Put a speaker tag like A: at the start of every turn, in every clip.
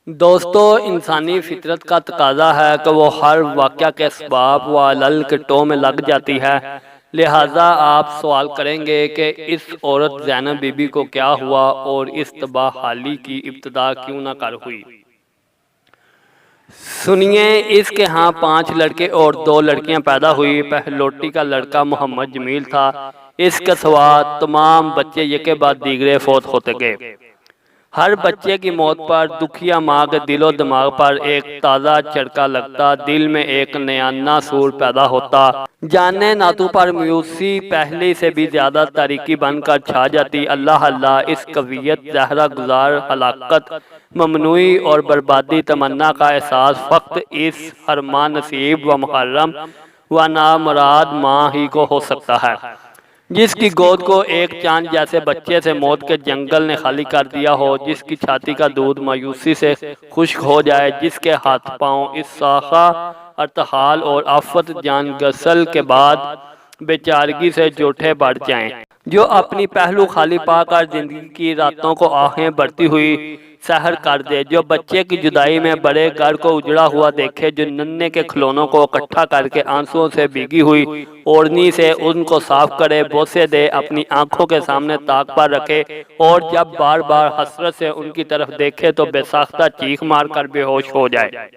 A: دوستو، انسانی فطرت کا تقاضا ہے کہ وہ ہر واقعہ کے اسباب و علل کے ٹو میں لگ جاتی ہے۔ لہٰذا آپ سوال کریں گے کہ اس عورت زینب بی بی کو کیا ہوا اور اس تباہ حالی کی ابتدا کیوں نہ کر ہوئی؟ سنیے، اس کے ہاں 5 لڑکے اور 2 لڑکیاں پیدا ہوئی۔ پہلوٹی کا لڑکا محمد جمیل تھا۔ اس کے سوا تمام بچے یکے بعد دیگرے فوت ہوتے گئے۔ ہر بچے کی موت پر دکھیا ماں کے دل و دماغ پر ایک تازہ چڑکا لگتا، دل میں ایک نیا سور پیدا ہوتا۔ جانے ناتو پر میوسی پہلے سے بھی زیادہ تاریکی بن کر چھا جاتی۔ اللہ اللہ، اس قویت زہرہ گزار ہلاکت، ممنوعی اور بربادی تمنا کا احساس فقط اس حرمہ نصیب و محرم و نامراد ماں ہی کو ہو سکتا ہے، جس کی گود کو ایک چاند جیسے بچے سے موت کے جنگل نے خالی کر دیا ہو، جس کی چھاتی کا دودھ مایوسی سے خشک ہو جائے، جس کے ہاتھ پاؤں اس ساخہ ارتحال اور آفت جان گسل کے بعد بیچارگی سے جوٹھے بڑھ جائیں، جو اپنی پہلو خالی پا کر زندگی کی راتوں کو آہیں بڑھتی ہوئی سحر کر دے، جو بچے کی جدائی میں بڑے گھر کو اجڑا ہوا دیکھے، جو ننھے کے کھلونوں کو اکٹھا کر کے آنسوؤں سے بھیگی ہوئی اوڑھنی سے ان کو صاف کرے، بوسے دے، اپنی آنکھوں کے سامنے طاق پر رکھے، اور جب بار بار حسرت سے ان کی طرف دیکھے تو بے ساختہ چیخ مار کر بے ہوش ہو جائے۔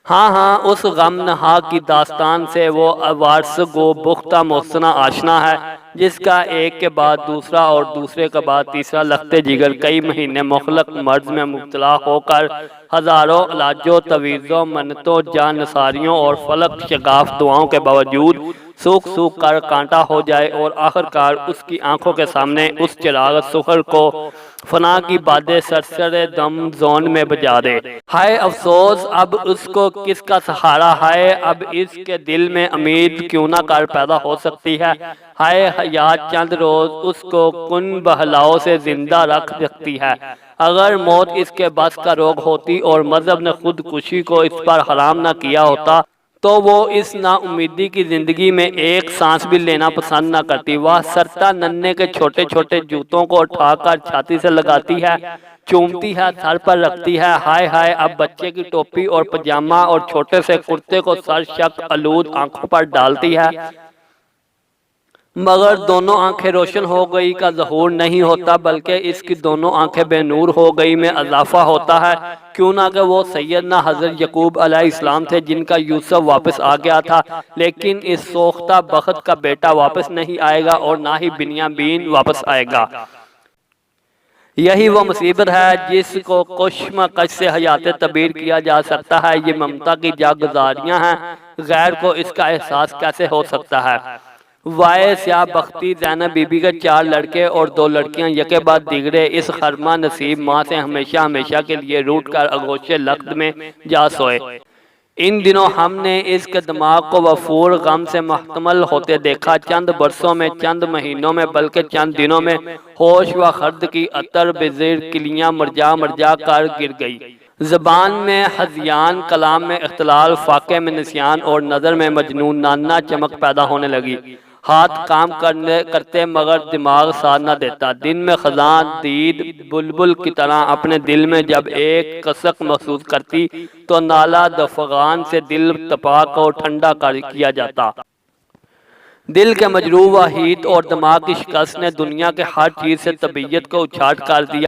A: ہاں، اس غم نہا کی داستان سے وہ وارث گو بختہ محسنہ آشنا ہے، جس کا ایک کے بعد دوسرا اور دوسرے کے بعد تیسرا لخت جگر کئی مہینے مخلق مرض میں مبتلا ہو کر ہزاروں علاجوں، تویزوں، منتوں، جان نثاریوں اور فلک شگاف دعاؤں کے باوجود سوکھ سوکھ کر کانٹا ہو جائے، اور آخرکار اس کی آنکھوں کے سامنے اس چراغ سحر کو فنا کی بادیں سرسر دم زون میں بجا دے۔ ہائے افسوس، اب اس کو کس کا سہارا، ہائے اب اس کے دل میں امید کیوں نہ کر پیدا ہو سکتی ہے، ہائے حیات چند روز اس کو کن بہلاؤ سے زندہ رکھ سکتی ہے۔ اگر موت اس کے بس کا روگ ہوتی اور مذہب نے خودکشی کو اس پر حرام نہ کیا ہوتا تو وہ اس نا امیدی کی زندگی میں ایک سانس بھی لینا پسند نہ کرتی۔ وہ سرتا ننھے کے چھوٹے چھوٹے جوتوں کو اٹھا کر چھاتی سے لگاتی ہے، چومتی ہے، سر پر رکھتی ہے۔ ہائے ہائے، اب بچے کی ٹوپی اور پجامہ اور چھوٹے سے کرتے کو سر شک آلود آنکھوں پر ڈالتی ہے، مگر دونوں آنکھیں روشن ہو گئی کا ظہور نہیں ہوتا، بلکہ اس کی دونوں آنکھیں بے نور ہو گئی میں اضافہ ہوتا ہے۔ کیوں نہ کہ وہ سیدنا حضرت یعقوب علیہ السلام تھے، جن کا یوسف واپس آ گیا تھا، لیکن اس سوختہ بخت کا بیٹا واپس نہیں آئے گا اور نہ ہی بنیامین واپس آئے گا۔ یہی وہ مصیبت ہے جس کو کشمکش سے حیات تعبیر کیا جا سکتا ہے۔ یہ ممتا کی جاگزاریاں ہیں، غیر کو اس کا احساس کیسے ہو سکتا ہے؟ وائے سیاہ بختی زینب بی بی کے 4 لڑکے اور 2 لڑکیاں یکے بعد دیگرے اس خرمہ نصیب ماں سے ہمیشہ ہمیشہ کے لیے روٹ کر آغوش لخت میں جا سوئے۔ ان دنوں ہم نے اس کے دماغ کو وفور غم سے محتمل ہوتے دیکھا، چند برسوں میں، چند مہینوں میں، بلکہ چند دنوں میں ہوش و خرد کی عطر بزیر کلیاں مرجا کر گر گئی۔ زبان میں ہذیان، کلام میں اختلال، فاقے میں نسیان اور نظر میں مجنونانہ چمک پیدا ہونے لگی۔ ہاتھ کام کرتے مگر دماغ ساتھ نہ دیتا۔ دن میں خزاں دید بلبل کی طرح اپنے دل میں جب ایک کسک محسوس کرتی تو نالہ دفغان سے دل تپا کو ٹھنڈا کیا جاتا۔ دل کے مجروح و ہیت اور دماغ کی شکست نے دنیا کے ہر چیز سے طبیعت کو اچاٹ کر دیا۔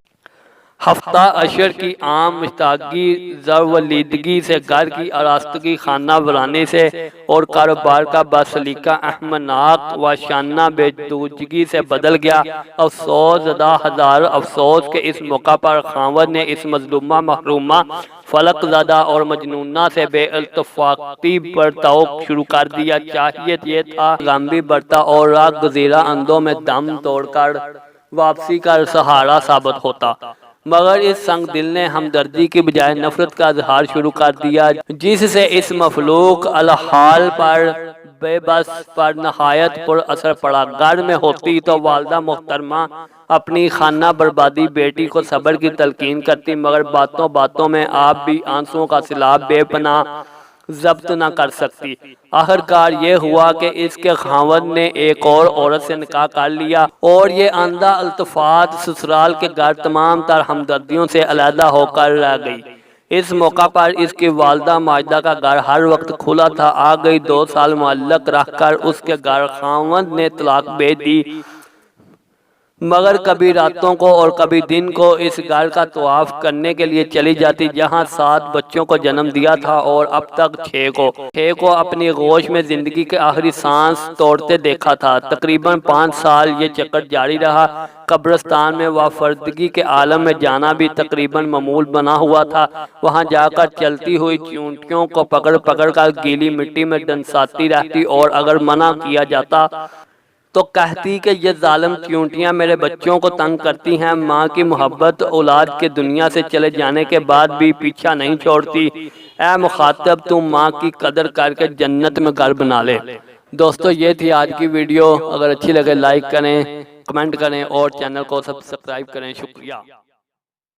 A: ہفتہ اشر کی عام مشتاقی زرولیدگی سے، گھر کی آراستگی خانہ ورانی سے اور کاروبار کا بسلیقہ احمناک و شانہ بے دوجگی سے بدل گیا۔ افسوس زدہ ہزار افسوس کہ اس موقع پر خاوند نے اس مظلومہ محرومہ فلک زدہ اور مجنونہ سے بے التفاقی برتاؤ شروع کر دیا۔ چاہیے یہ تھا غامبی برتا اور راہ گزیرہ اندوں میں دم توڑ کر واپسی کا سہارا ثابت ہوتا، مگر اس سنگ دل نے ہمدردی کی بجائے نفرت کا اظہار شروع کر دیا، جس سے اس مفلوک الحال پر بے بس پر نہایت پر اثر پڑا۔ گھر میں ہوتی تو والدہ محترمہ اپنی خانہ بربادی بیٹی کو صبر کی تلقین کرتی، مگر باتوں باتوں میں آپ بھی آنسوؤں کا سیلاب بے پناہ ضبط نہ کر سکتی۔ آخرکار یہ ہوا کہ اس کے خاوند نے ایک اور عورت سے نکاح کر لیا اور یہ اندھا التفات سسرال کے گھر تمام تر ہمدردیوں سے علیحدہ ہو کر رہ گئی۔ اس موقع پر اس کی والدہ ماجدہ کا گھر ہر وقت کھلا تھا۔ آ گئی 2 سال معلق رکھ کر اس کے گھر خاوند نے طلاق بھیج دی، مگر کبھی راتوں کو اور کبھی دن کو اس گھر کا طواف کرنے کے لیے چلی جاتی جہاں 7 بچوں کو جنم دیا تھا اور اب تک 6 کو اپنی گوش میں زندگی کے آخری سانس توڑتے دیکھا تھا۔ تقریباً 5 سال یہ چکر جاری رہا۔ قبرستان میں وافردگی کے عالم میں جانا بھی تقریباً معمول بنا ہوا تھا۔ وہاں جا کر چلتی ہوئی چیونٹیوں کو پکڑ پکڑ کر گیلی مٹی میں ڈنساتی رہتی اور اگر منع کیا جاتا تو کہتی کہ یہ ظالم چیونٹیاں میرے بچوں کو تنگ کرتی ہیں۔ ماں کی محبت اولاد کے دنیا سے چلے جانے کے بعد بھی پیچھا نہیں چھوڑتی۔ اے مخاطب، تم ماں کی قدر کر کے جنت میں گھر بنا لے۔ دوستو، یہ تھی آج کی ویڈیو۔ اگر اچھی لگے لائک کریں، کمنٹ کریں اور چینل کو سبسکرائب کریں۔ شکریہ۔